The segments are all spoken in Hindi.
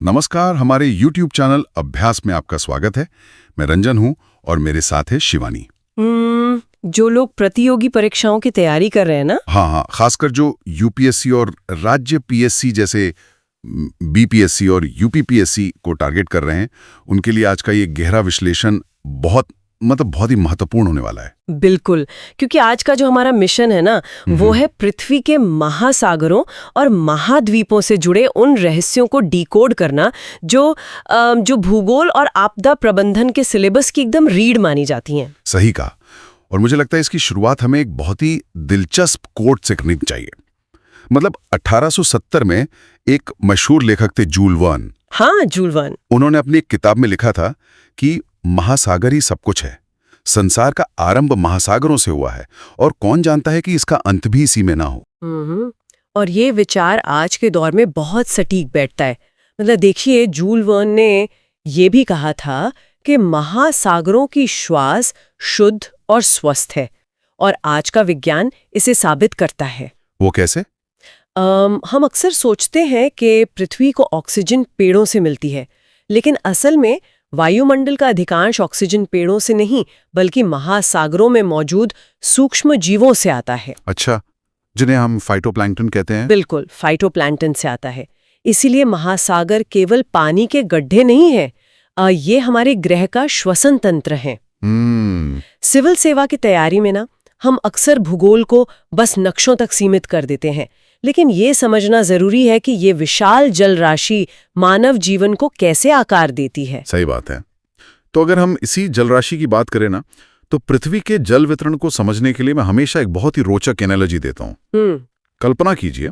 नमस्कार, हमारे YouTube चैनल अभ्यास में आपका स्वागत है। मैं रंजन हूं और मेरे साथ है शिवानी। जो लोग प्रतियोगी परीक्षाओं की तैयारी कर रहे हैं ना। हाँ, खासकर जो यूपीएससी और राज्य पीएससी जैसे बीपीएससी और यूपीपीएससी को टारगेट कर रहे हैं, उनके लिए आज का ये गहरा विश्लेषण बहुत ही महत्वपूर्ण होने वाला है। बिल्कुल, क्योंकि आज का जो हमारा मिशन है ना, वो है पृथ्वी के महासागरों और महाद्वीपों से जुड़े उन रहस्यों को डिकोड करना जो भूगोल और आपदा प्रबंधन के सिलेबस की एकदम रीढ़ मानी जाती हैं। सही कहा। और मुझे लगता है इसकी शुरुआत हमें एक बहुत ही दिलचस्प कोट से करनी चाहिए। मतलब 1870 में एक मशहूर लेखक थे जूल वर्न। हाँ, जूल वर्न। उन्होंने अपनी एक किताब में लिखा था कि महासागर ही सब कुछ है। संसार का आरंभ महासागरों से हुआ है और कौन जानता है कि इसका अंत भी इसी में ना हो। और ये विचार आज के दौर में बहुत सटीक बैठता है। मतलब देखिए, जूल वर्न ने ये भी कहा था कि महासागरों की श्वास शुद्ध और स्वस्थ है, और आज का विज्ञान इसे साबित करता है। वो कैसे? हम अक्सर सोचते हैं कि पृथ्वी को ऑक्सीजन पेड़ों से मिलती है, लेकिन असल में वायुमंडल का अधिकांश ऑक्सीजन पेड़ों से नहीं, बल्कि महासागरों में मौजूद सूक्ष्म जीवों से आता है। अच्छा, जिन्हें हम फाइटोप्लैंक्टन कहते हैं। बिल्कुल, फाइटोप्लैंक्टन से आता है। इसीलिए महासागर केवल पानी के गड्ढे नहीं है, ये हमारे ग्रह का श्वसन तंत्र है। सिविल सेवा की तैयारी में ना, हम अक्सर भूगोल को बस नक्शों तक सीमित कर देते हैं, लेकिन ये समझना जरूरी है कि ये विशाल जल राशि मानव जीवन को कैसे आकार देती है। सही बात है। तो अगर हम इसी जल राशि की बात करें ना, तो पृथ्वी के जल वितरण को समझने के लिए मैं हमेशा एक बहुत ही रोचक एनालॉजी देता हूँ। कल्पना कीजिए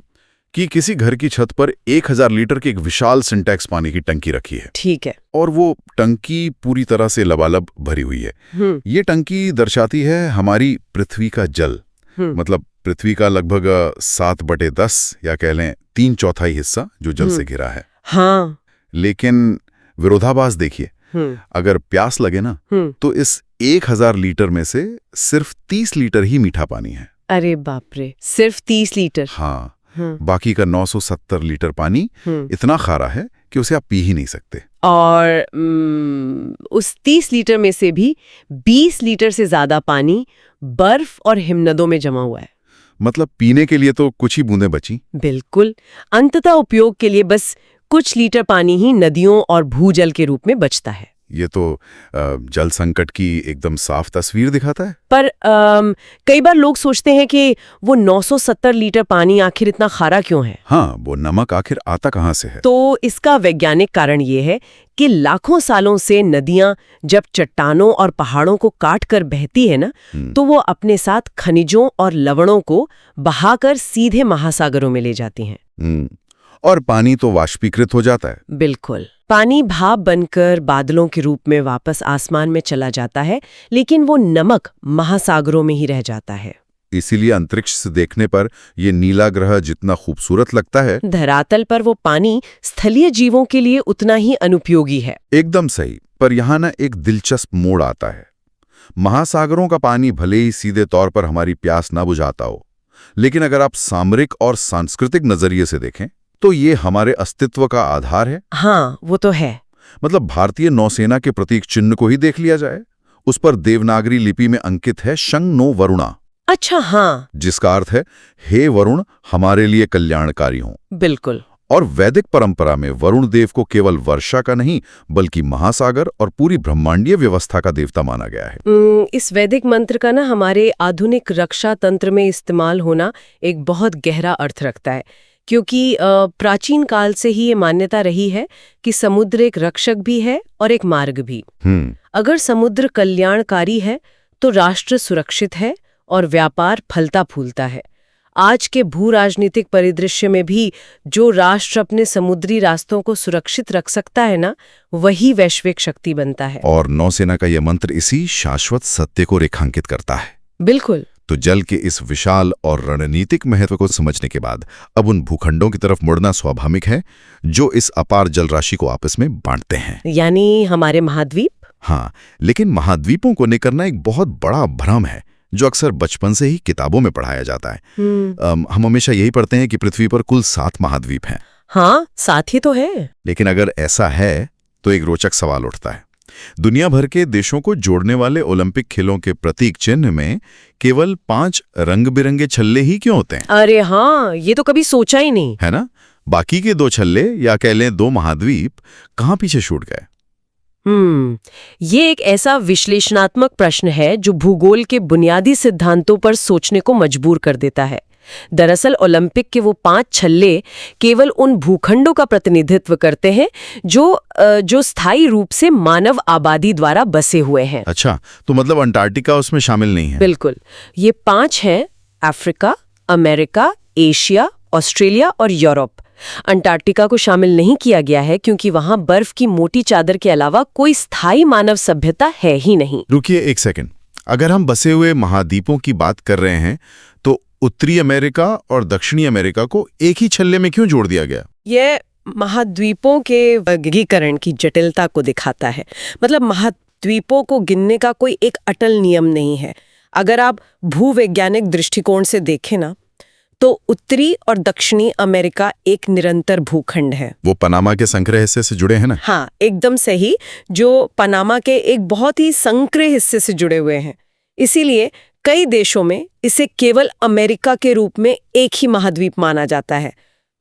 कि किसी घर की छत पर 1000 लीटर की एक विशाल सिंटेक्स पानी की टंकी रखी है। ठीक है। और वो टंकी पूरी तरह से लबालब भरी हुई है। ये टंकी दर्शाती है हमारी पृथ्वी का जल। मतलब पृथ्वी का लगभग 7/10 या कह लें 3/4 हिस्सा जो जल से घिरा है। हाँ। लेकिन विरोधाभास देखिए, अगर प्यास लगे ना, तो इस 1000 लीटर में से सिर्फ 30 लीटर ही मीठा पानी है। अरे बाप रे, सिर्फ 30 लीटर? हाँ। बाकी का 970 लीटर पानी इतना खारा है कि उसे आप पी ही नहीं सकते। और उस 30 लीटर में से भी 20 लीटर से ज्यादा पानी बर्फ और हिमनदों में जमा हुआ है। मतलब पीने के लिए तो कुछ ही बूंदें बची। बिल्कुल, अंततः उपयोग के लिए बस कुछ लीटर पानी ही नदियों और भूजल के रूप में बचता है। ये तो जल संकट की एकदम साफ तस्वीर दिखाता है। पर कई बार लोग सोचते हैं कि वो 970 लीटर पानी आखिर इतना खारा क्यों है? हाँ, वो नमक आखिर आता कहाँ से है? तो इसका वैज्ञानिक कारण ये है कि लाखों सालों से नदियां जब चट्टानों और पहाड़ों को काट कर बहती है ना, तो वो अपने साथ खनिजों और लवणों को बहाकर सीधे महासागरों में ले जाती हैं। और पानी तो वाष्पीकृत हो जाता है। बिल्कुल, पानी भाप बनकर बादलों के रूप में वापस आसमान में चला जाता है, लेकिन वो नमक महासागरों में ही रह जाता है। इसीलिए अंतरिक्ष से देखने पर ये नीला ग्रह जितना खूबसूरत लगता है, धरातल पर वो पानी स्थलीय जीवों के लिए उतना ही अनुपयोगी है। एकदम सही। पर यहाँ ना एक दिलचस्प मोड़ आता है। महासागरों का पानी भले ही सीधे तौर पर हमारी प्यास न बुझाता हो, लेकिन अगर आप सामरिक और सांस्कृतिक नजरिए से देखें तो ये हमारे अस्तित्व का आधार है। हाँ, वो तो है। मतलब भारतीय नौसेना के प्रतीक चिन्ह को ही देख लिया जाए, उस पर देवनागरी लिपि में अंकित है शं नो वरुणा। अच्छा, हाँ। जिसका अर्थ है हे वरुण, हमारे लिए कल्याणकारी हो। बिल्कुल। और वैदिक परंपरा में वरुण देव को केवल वर्षा का नहीं, बल्कि महासागर और पूरी ब्रह्मांडीय व्यवस्था का देवता माना गया है। इस वैदिक मंत्र का ना हमारे आधुनिक रक्षा तंत्र में इस्तेमाल होना एक बहुत गहरा अर्थ रखता है, क्योंकि प्राचीन काल से ही ये मान्यता रही है कि समुद्र एक रक्षक भी है और एक मार्ग भी। अगर समुद्र कल्याणकारी है तो राष्ट्र सुरक्षित है और व्यापार फलता फूलता है। आज के भू राजनीतिक परिदृश्य में भी जो राष्ट्र अपने समुद्री रास्तों को सुरक्षित रख सकता है ना, वही वैश्विक शक्ति बनता है। और नौसेना का यह मंत्र इसी शाश्वत सत्य को रेखांकित करता है। बिल्कुल। तो जल के इस विशाल और रणनीतिक महत्व को समझने के बाद अब उन भूखंडों की तरफ मुड़ना स्वाभाविक है जो इस अपार जल राशि को आपस में बांटते हैं, यानी हमारे महाद्वीप। हाँ, लेकिन महाद्वीपों को निकलना एक बहुत बड़ा भ्रम है जो अक्सर बचपन से ही किताबों में पढ़ाया जाता है। हम हमेशा यही पढ़ते हैं कि पृथ्वी पर कुल 7 महाद्वीप हैं। हाँ, साथ ही तो है। लेकिन अगर ऐसा है तो एक रोचक सवाल उठता है। दुनिया भर के देशों को जोड़ने वाले ओलंपिक खेलों के प्रतीक चिन्ह में केवल 5 रंग-बिरंगे छल्ले ही क्यों होते हैं? अरे हाँ, ये तो कभी सोचा ही नहीं। है ना? बाकी के 2 छल्ले या कह लें 2 महाद्वीप कहाँ पीछे छूट गए? ये एक ऐसा विश्लेषणात्मक प्रश्न है जो भूगोल के बुनियादी सिद्धांतों पर सोचने को मजबूर कर देता है। दरअसल ओलंपिक के वो 5 छल्ले केवल उन भूखंडों का प्रतिनिधित्व करते हैं जो स्थायी रूप से मानव आबादी द्वारा बसे हुए हैं। अच्छा, तो मतलब अंटार्कटिका उसमें शामिल नहीं है? बिल्कुल। ये 5 हैं अफ्रीका, अमेरिका, एशिया, ऑस्ट्रेलिया और यूरोप। अंटार्कटिका को शामिल नहीं किया गया है क्योंकि वहां बर्फ की मोटी चादर के अलावा कोई स्थायी मानव सभ्यता है ही नहीं। रुकिए एक सेकंड। अगर हम बसे हुए महाद्वीपों की बात कर रहे हैं तो उत्तरी अमेरिका और दक्षिणी अमेरिका को एक ही छल्ले में क्यों जोड़ दिया गया? ये महाद्वीपों के वर्गीकरण की जटिलता को दिखाता है। मतलब महाद्वीपों को गिनने का कोई एक अटल नियम नहीं है। अगर आप भूवैज्ञानिक दृष्टिकोण से देखें ना, तो उत्तरी और दक्षिणी अमेरिका एक निरंतर भूखंड है। वो पनामा के संकरे हिस्से से जुड़े हैं ना? हाँ, एकदम सही, जो पनामा के एक बहुत ही संकरे हिस्से से जुड़े हुए हैं। इसीलिए कई देशों में इसे केवल अमेरिका के रूप में एक ही महाद्वीप माना जाता है।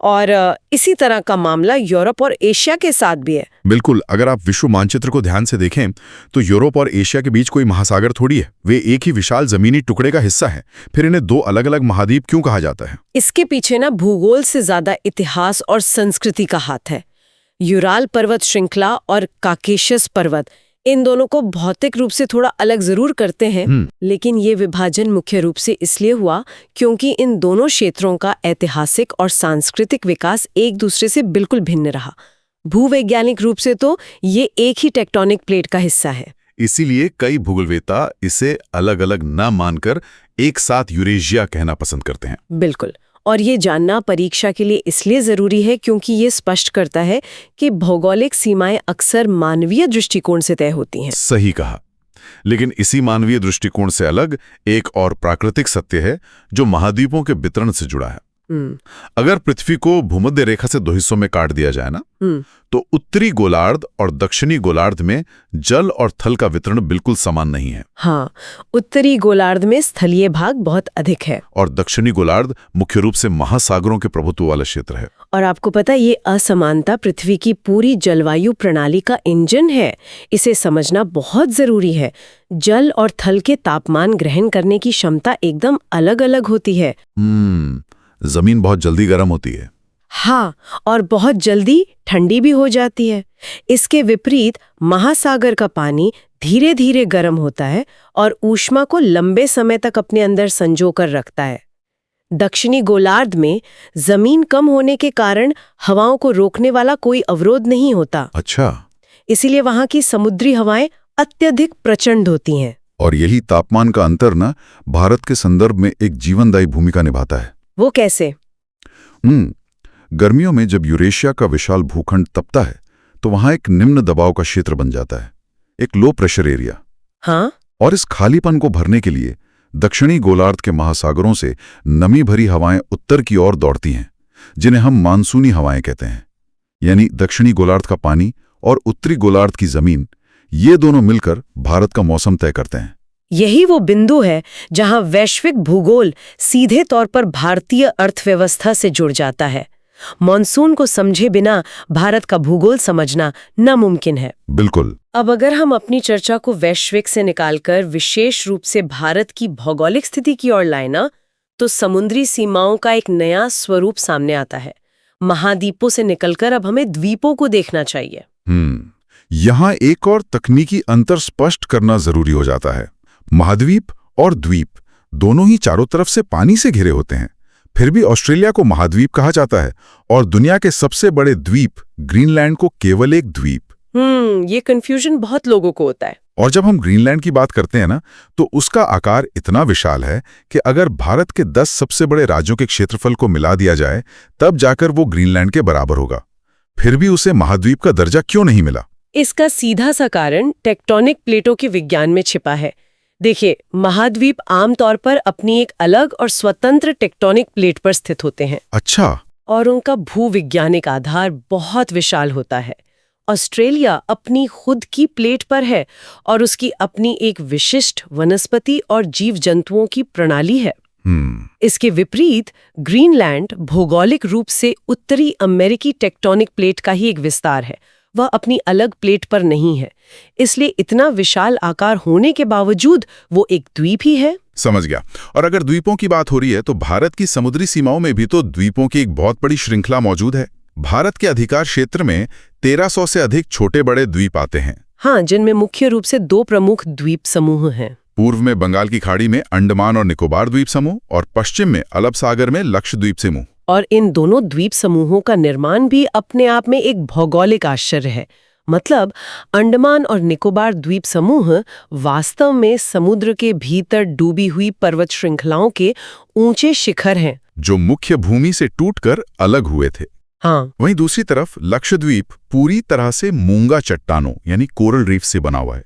और इसी तरह का मामला यूरोप और एशिया के साथ भी है। बिल्कुल। अगर आप विश्व मानचित्र को ध्यान से देखें तो यूरोप और एशिया के बीच कोई महासागर थोड़ी है। वे एक ही विशाल जमीनी टुकड़े का हिस्सा है। फिर इन्हें 2 अलग-अलग महाद्वीप क्यों कहा जाता है? इसके पीछे ना भूगोल से ज्यादा इतिहास और संस्कृति का हाथ है। यूराल पर्वत श्रृंखला और काकेशस पर्वत, इन दोनों को भौतिक रूप से थोड़ा अलग जरूर करते हैं, लेकिन ये विभाजन मुख्य रूप से इसलिए हुआ क्योंकि इन दोनों क्षेत्रों का ऐतिहासिक और सांस्कृतिक विकास एक दूसरे से बिल्कुल भिन्न रहा। भूवैज्ञानिक रूप से तो ये एक ही टेक्टोनिक प्लेट का हिस्सा है। इसीलिए कई भूगोलवेत्ता इसे अलग-अलग न मानकर एक साथ यूरेशिया कहना पसंद करते हैं। बिल्कुल। और ये जानना परीक्षा के लिए इसलिए जरूरी है क्योंकि ये स्पष्ट करता है कि भौगोलिक सीमाएं अक्सर मानवीय दृष्टिकोण से तय होती हैं। सही कहा। लेकिन इसी मानवीय दृष्टिकोण से अलग एक और प्राकृतिक सत्य है जो महाद्वीपों के वितरण से जुड़ा है। अगर पृथ्वी को भूमध्य रेखा से 2 हिस्सों में काट दिया जाए ना, तो उत्तरी गोलार्ध और दक्षिणी गोलार्ध में जल और थल का वितरण बिल्कुल समान नहीं है। हाँ, उत्तरी गोलार्ध में स्थलीय भाग बहुत अधिक है और दक्षिणी गोलार्ध मुख्य रूप से महासागरों के प्रभुत्व वाला क्षेत्र है। और आपको पता, ये असमानता पृथ्वी की पूरी जलवायु प्रणाली का इंजन है। इसे समझना बहुत जरूरी है। जल और थल के तापमान ग्रहण करने की क्षमता एकदम अलग-अलग होती है। जमीन बहुत जल्दी गर्म होती है। हाँ, और बहुत जल्दी ठंडी भी हो जाती है। इसके विपरीत महासागर का पानी धीरे धीरे गर्म होता है और ऊष्मा को लंबे समय तक अपने अंदर संजो कर रखता है। दक्षिणी गोलार्ध में जमीन कम होने के कारण हवाओं को रोकने वाला कोई अवरोध नहीं होता। अच्छा। इसीलिए वहां की समुद्री हवाएं अत्यधिक प्रचंड होती हैं। और यही तापमान का अंतर ना भारत के संदर्भ में एक जीवनदायी भूमिका निभाता है। वो कैसे? गर्मियों में जब यूरेशिया का विशाल भूखंड तपता है तो वहां एक निम्न दबाव का क्षेत्र बन जाता है, एक लो प्रेशर एरिया। हाँ? और इस खालीपन को भरने के लिए दक्षिणी गोलार्ध के महासागरों से नमी भरी हवाएं उत्तर की ओर दौड़ती हैं, जिन्हें हम मानसूनी हवाएं कहते हैं। यानी दक्षिणी गोलार्ध का पानी और उत्तरी गोलार्ध की जमीन, ये दोनों मिलकर भारत का मौसम तय करते हैं। यही वो बिंदु है जहां वैश्विक भूगोल सीधे तौर पर भारतीय अर्थव्यवस्था से जुड़ जाता है। मॉनसून को समझे बिना भारत का भूगोल समझना नामुमकिन है। बिल्कुल। अब अगर हम अपनी चर्चा को वैश्विक से निकालकर विशेष रूप से भारत की भौगोलिक स्थिति की ओर लाए ना, तो समुद्री सीमाओं का एक नया स्वरूप सामने आता है। महाद्वीपों से निकलकर अब हमें द्वीपों को देखना चाहिए। यहाँ एक और तकनीकी अंतर स्पष्ट करना जरूरी हो जाता है। महाद्वीप और द्वीप दोनों ही चारों तरफ से पानी से घिरे होते हैं, फिर भी ऑस्ट्रेलिया को महाद्वीप कहा जाता है और दुनिया के सबसे बड़े द्वीप ग्रीनलैंड को केवल एक द्वीप। ये कंफ्यूजन बहुत लोगों को होता है। और जब हम ग्रीनलैंड की बात करते हैं ना, तो उसका आकार इतना विशाल है कि अगर भारत के 10 सबसे बड़े राज्यों के क्षेत्रफल को मिला दिया जाए तब जाकर वो ग्रीनलैंड के बराबर होगा। फिर भी उसे महाद्वीप का दर्जा क्यों नहीं मिला? इसका सीधा सा कारण टेक्टोनिक प्लेटों के विज्ञान में छिपा है। देखिए, महाद्वीप आमतौर पर अपनी एक अलग और स्वतंत्र टेक्टोनिक प्लेट पर स्थित होते हैं। अच्छा। और उनका भूविज्ञानिक आधार बहुत विशाल होता है। ऑस्ट्रेलिया अपनी खुद की प्लेट पर है और उसकी अपनी एक विशिष्ट वनस्पति और जीव जंतुओं की प्रणाली है। इसके विपरीत ग्रीनलैंड भौगोलिक रूप से उत्तरी अमेरिकी टेक्टोनिक प्लेट का ही एक विस्तार है। वह अपनी अलग प्लेट पर नहीं है, इसलिए इतना विशाल आकार होने के बावजूद वो एक द्वीप ही है। समझ गया। और अगर द्वीपों की बात हो रही है तो भारत की समुद्री सीमाओं में भी तो द्वीपों की एक बहुत बड़ी श्रृंखला मौजूद है। भारत के अधिकार क्षेत्र में 1300 से अधिक छोटे बड़े द्वीप आते हैं। हाँ, जिनमें मुख्य रूप से 2 प्रमुख द्वीप समूह हैं। पूर्व में बंगाल की खाड़ी में अंडमान और निकोबार द्वीप समूह और पश्चिम में अरब सागर में लक्षद्वीप समूह। और इन दोनों द्वीप समूहों का निर्माण भी अपने आप में एक भौगोलिक आश्चर्य है। मतलब अंडमान और निकोबार द्वीप समूह वास्तव में समुद्र के भीतर डूबी हुई पर्वत श्रृंखलाओं के ऊंचे शिखर हैं, जो मुख्य भूमि से टूटकर अलग हुए थे। हाँ। वहीं दूसरी तरफ लक्षद्वीप पूरी तरह से मूंगा चट्टानों यानी कोरल रीफ से बना हुआ है।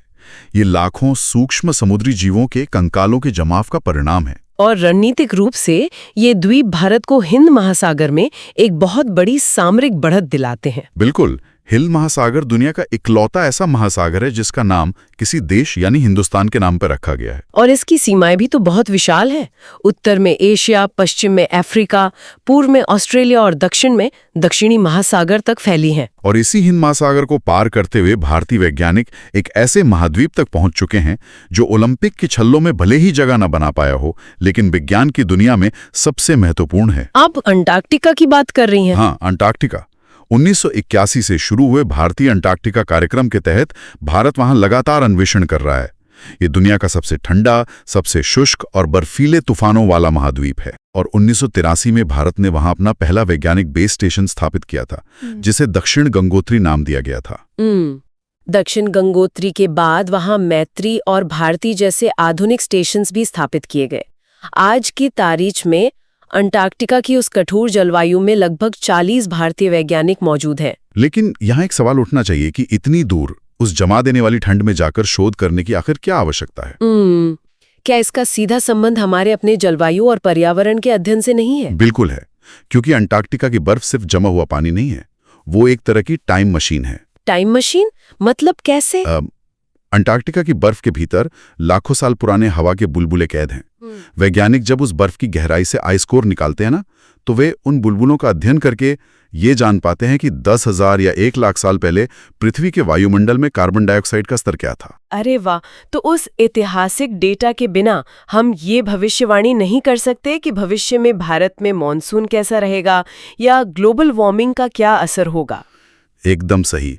ये लाखों सूक्ष्म समुद्री जीवों के कंकालों के जमाव का परिणाम है। और रणनीतिक रूप से ये द्वीप भारत को हिंद महासागर में एक बहुत बड़ी सामरिक बढ़त दिलाते हैं। बिल्कुल। हिंद महासागर दुनिया का इकलौता ऐसा महासागर है जिसका नाम किसी देश यानी हिंदुस्तान के नाम पर रखा गया है। और इसकी सीमाएं भी तो बहुत विशाल है। उत्तर में एशिया, पश्चिम में अफ्रीका, पूर्व में ऑस्ट्रेलिया और दक्षिण में दक्षिणी महासागर तक फैली हैं। और इसी हिंद महासागर को पार करते हुए भारतीय वैज्ञानिक एक ऐसे महाद्वीप तक पहुंच चुके हैं जो ओलंपिक के छल्लों में भले ही जगह न बना पाया हो, लेकिन विज्ञान की दुनिया में सबसे महत्वपूर्ण है। आप अंटार्कटिका की बात कर रही हैं? हाँ, अंटार्कटिका। 1981 से शुरू हुए भारतीय अंटार्कटिका कार्यक्रम के तहत भारत वहां लगातार अन्वेषण कर रहा है। ये दुनिया का सबसे ठंडा, सबसे शुष्क और बर्फीले तूफानों वाला महाद्वीप है। और 1983 में भारत ने वहां अपना पहला वैज्ञानिक बेस स्टेशन स्थापित किया था, जिसे दक्षिण गंगोत्री नाम दिया गया था। दक्षिण गंगोत्री के बाद वहां मैत्री और भारती जैसे आधुनिक स्टेशंस भी स्थापित किए गए। आज की तारीख में अंटार्कटिका की उस कठोर जलवायु में लगभग 40 भारतीय वैज्ञानिक मौजूद हैं। लेकिन यहाँ एक सवाल उठना चाहिए कि इतनी दूर उस जमा देने वाली ठंड में जाकर शोध करने की आखिर क्या आवश्यकता है? क्या इसका सीधा संबंध हमारे अपने जलवायु और पर्यावरण के अध्ययन से नहीं है? बिल्कुल है, क्योंकि अंटार्कटिका की बर्फ सिर्फ जमा हुआ पानी नहीं है, वो एक तरह की टाइम मशीन है। टाइम मशीन मतलब कैसे? अंटार्कटिका की बर्फ के भीतर लाखों साल पुराने हवा के बुलबुले कैद हैं। वैज्ञानिक जब उस बर्फ की गहराई से आइस कोर निकालते हैं ना, तो वे उन बुलबुलों का अध्ययन करके ये जान पाते हैं कि 10,000 या 1 लाख साल पहले पृथ्वी के वायुमंडल में कार्बन डाइऑक्साइड का स्तर क्या था। अरे वाह! तो उस ऐतिहासिक डेटा के बिना हम ये भविष्यवाणी नहीं कर सकते कि भविष्य में भारत में मॉनसून कैसा रहेगा या ग्लोबल वार्मिंग का क्या असर होगा? एकदम सही।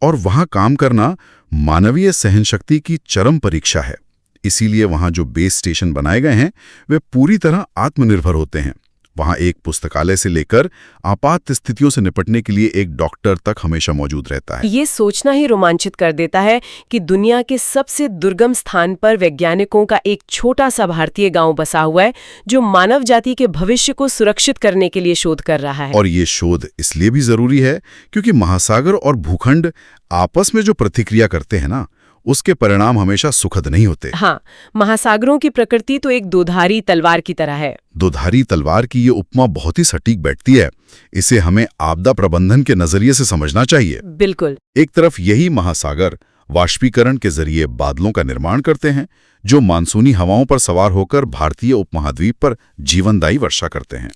और वहां काम करना मानवीय सहनशक्ति की चरम परीक्षा है। इसीलिए वहां जो बेस स्टेशन बनाए गए हैं वे पूरी तरह आत्मनिर्भर होते हैं। वहां एक पुस्तकालय से लेकर आपात स्थितियों से निपटने के लिए एक डॉक्टर तक हमेशा मौजूद रहता है। ये सोचना ही रोमांचित कर देता है कि दुनिया के सबसे दुर्गम स्थान पर वैज्ञानिकों का एक छोटा सा भारतीय गांव बसा हुआ है जो मानव जाति के भविष्य को सुरक्षित करने के लिए शोध कर रहा है। और ये शोध इसलिए भी जरूरी है क्योंकि महासागर और भूखंड आपस में जो प्रतिक्रिया करते हैं ना, उसके परिणाम हमेशा सुखद नहीं होते। हाँ, महासागरों की प्रकृति तो एक दोधारी तलवार की तरह है। दोधारी तलवार की ये उपमा बहुत ही सटीक बैठती है। इसे हमें आपदा प्रबंधन के नजरिए से समझना चाहिए। बिल्कुल। एक तरफ यही महासागर वाष्पीकरण के जरिए बादलों का निर्माण करते हैं जो मानसूनी हवाओं पर सवार होकर भारतीय उपमहाद्वीप पर जीवनदायी वर्षा करते हैं।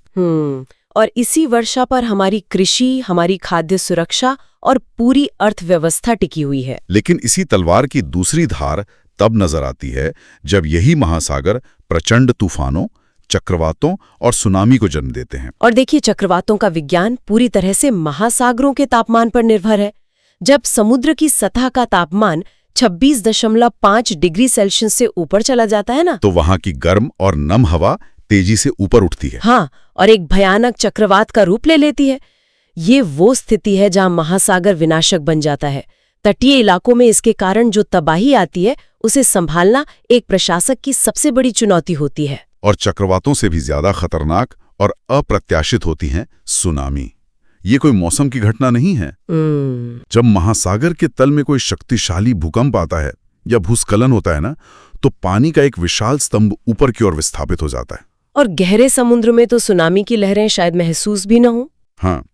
और इसी वर्षा पर हमारी कृषि, हमारी खाद्य सुरक्षा और पूरी अर्थव्यवस्था टिकी हुई है। लेकिन इसी तलवार की दूसरी धार तब नजर आती है जब यही महासागर प्रचंड तूफानों, चक्रवातों और सुनामी को जन्म देते हैं। और देखिए, चक्रवातों का विज्ञान पूरी तरह से महासागरों के तापमान पर निर्भर है। जब समुद्र की सतह का तापमान 26.5 डिग्री सेल्सियस से ऊपर चला जाता है ना, तो वहां की गर्म और नम हवा तेजी से ऊपर उठती है। हाँ, और एक भयानक चक्रवात का रूप ले लेती है। ये वो स्थिति है जहां महासागर विनाशक बन जाता है। तटीय इलाकों में इसके कारण जो तबाही आती है, उसे संभालना एक प्रशासक की सबसे बड़ी चुनौती होती है। और चक्रवातों से भी ज्यादा खतरनाक और अप्रत्याशित होती हैं सुनामी। ये कोई मौसम की घटना नहीं है। जब महासागर के तल में कोई शक्तिशाली भूकंप आता है या भूस्खलन होता है ना, तो पानी का एक विशाल स्तंभ ऊपर की ओर विस्थापित हो जाता है। और गहरे समुद्र में तो सुनामी की लहरें शायद महसूस भी न हो। हाँ,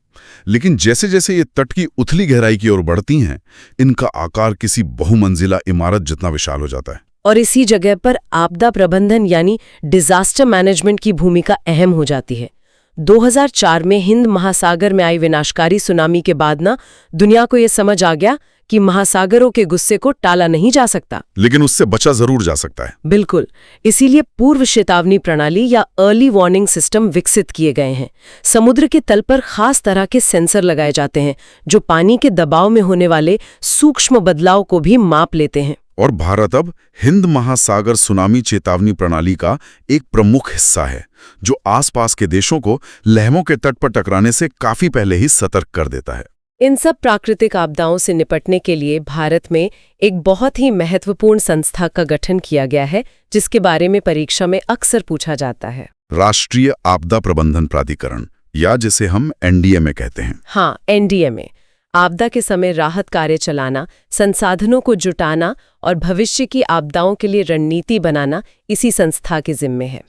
लेकिन जैसे जैसे ये तट की उथली गहराई की ओर बढ़ती हैं, इनका आकार किसी बहुमंजिला इमारत जितना विशाल हो जाता है। और इसी जगह पर आपदा प्रबंधन यानी डिजास्टर मैनेजमेंट की भूमिका अहम हो जाती है। 2004 में हिंद महासागर में आई विनाशकारी सुनामी के बाद दुनिया को ये समझ आ गया कि महासागरों के गुस्से को टाला नहीं जा सकता, लेकिन उससे बचा जरूर जा सकता है। बिल्कुल, इसीलिए पूर्व चेतावनी प्रणाली या अर्ली वार्निंग सिस्टम विकसित किए गए हैं। समुद्र के तल पर खास तरह के सेंसर लगाए जाते हैं जो पानी के दबाव में होने वाले सूक्ष्म बदलाव को भी माप लेते हैं। और भारत अब हिंद महासागर सुनामी चेतावनी प्रणाली का एक प्रमुख हिस्सा है, जो आसपास के देशों को लहरों के तट पर टकराने से काफी पहले ही सतर्क कर देता है। इन सब प्राकृतिक आपदाओं से निपटने के लिए भारत में एक बहुत ही महत्वपूर्ण संस्था का गठन किया गया है, जिसके बारे में परीक्षा में अक्सर पूछा जाता है। राष्ट्रीय आपदा प्रबंधन प्राधिकरण, या जिसे हम एनडीएमए कहते हैं। हाँ, एनडीएमए। आपदा के समय राहत कार्य चलाना, संसाधनों को जुटाना और भविष्य की आपदाओं के लिए रणनीति बनाना इसी संस्था के जिम्मे है।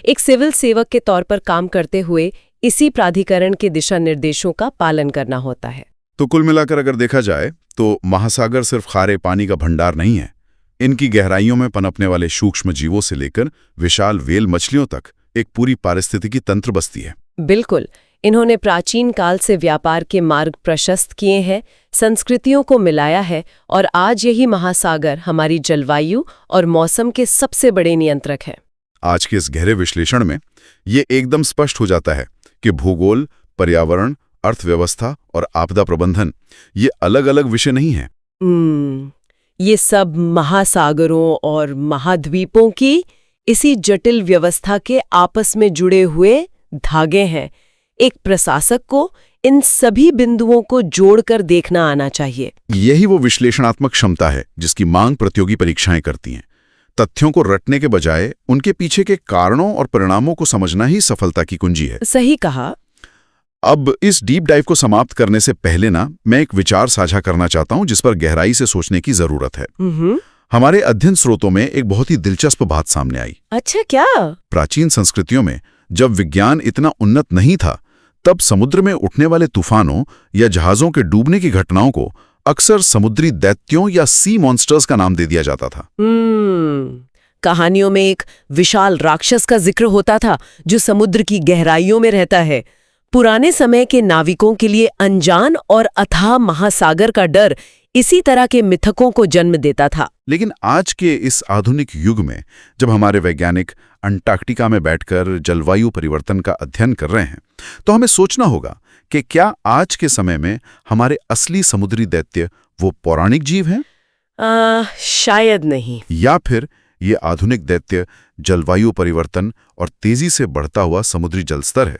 एक सिविल सेवक के तौर पर काम करते हुए इसी प्राधिकरण के दिशा निर्देशों का पालन करना होता है। तो कुल मिलाकर अगर देखा जाए तो महासागर सिर्फ खारे पानी का भंडार नहीं है। इनकी गहराइयों में पनपने वाले सूक्ष्म जीवों से लेकर विशाल व्हेल मछलियों तक एक पूरी पारिस्थितिकी तंत्र बसती है। बिल्कुल, इन्होंने प्राचीन काल से व्यापार के मार्ग प्रशस्त किए हैं, संस्कृतियों को मिलाया है और आज यही महासागर हमारी जलवायु और मौसम के सबसे बड़े नियंत्रक हैं। आज के इस गहरे विश्लेषण में ये एकदम स्पष्ट हो जाता है कि भूगोल, पर्यावरण, अर्थव्यवस्था और आपदा प्रबंधन ये अलग-अलग विषय नहीं हैं। ये सब महासागरों और महाद्वीपों की इसी जटिल व्यवस्था के आपस में जुड़े हुए धागे हैं। एक प्रशासक को इन सभी बिंदुओं को जोड़कर देखना आना चाहिए। यही वो विश्लेषणात्मक क्षमता है जिसकी मांग प्रतियोगी परीक्षाएं करती हैं। तथ्यों को रटने के बजाय उनके पीछे के कारणों और परिणामों को समझना ही सफलता की कुंजी है। सही कहा। अब इस डीप डाइव को समाप्त करने से पहले मैं एक विचार साझा करना चाहता हूं जिस पर गहराई से सोचने की जरूरत है। हमारे अध्ययन स्रोतों में एक बहुत ही दिलचस्प बात सामने आई। अच्छा, क्या? प्राचीन संस्कृतियों में जब विज्ञान इतना उन्नत नहीं था, तब समुद्र में उठने वाले तूफानों या जहाजों के डूबने की घटनाओं को अक्सर समुद्री दैत्यों या सी मॉन्स्टर्स का नाम दे दिया जाता था। कहानियों में एक विशाल राक्षस का जिक्र होता था जो समुद्र की गहराइयों में रहता है। पुराने समय के नाविकों के लिए अनजान और अथाह महासागर का डर इसी तरह के मिथकों को जन्म देता था। लेकिन आज के इस आधुनिक युग में जब हमारे वैज्ञानिक अंटार्कटिका में बैठकर जलवायु परिवर्तन का अध्ययन कर रहे हैं, तो हमें सोचना होगा कि क्या आज के समय में हमारे असली समुद्री दैत्य वो पौराणिक जीव हैं? शायद नहीं। या फिर ये आधुनिक दैत्य जलवायु परिवर्तन और तेजी से बढ़ता हुआ समुद्री जलस्तर है।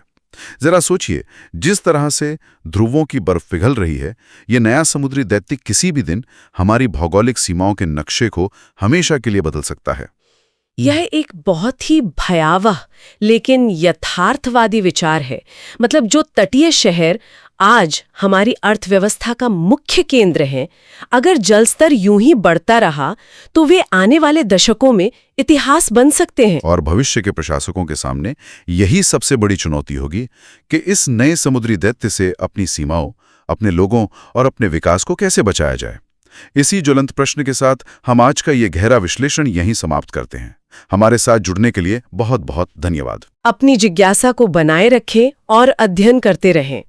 जरा सोचिए, जिस तरह से ध्रुवों की बर्फ पिघल रही है, ये नया समुद्री दैत्य किसी भी दिन हमारी भौगोलिक सीमाओं के नक्शे को हमेशा के लिए बदल सकता है। यह एक बहुत ही भयावह लेकिन यथार्थवादी विचार है। मतलब जो तटीय शहर आज हमारी अर्थव्यवस्था का मुख्य केंद्र है, अगर जलस्तर यूं ही बढ़ता रहा तो वे आने वाले दशकों में इतिहास बन सकते हैं। और भविष्य के प्रशासकों के सामने यही सबसे बड़ी चुनौती होगी कि इस नए समुद्री दैत्य से अपनी सीमाओं, अपने लोगों और अपने विकास को कैसे बचाया जाए। इसी ज्वलंत प्रश्न के साथ हम आज का ये गहरा विश्लेषण यहीं समाप्त करते हैं। हमारे साथ जुड़ने के लिए बहुत बहुत धन्यवाद। अपनी जिज्ञासा को बनाए रखें और अध्ययन करते रहें।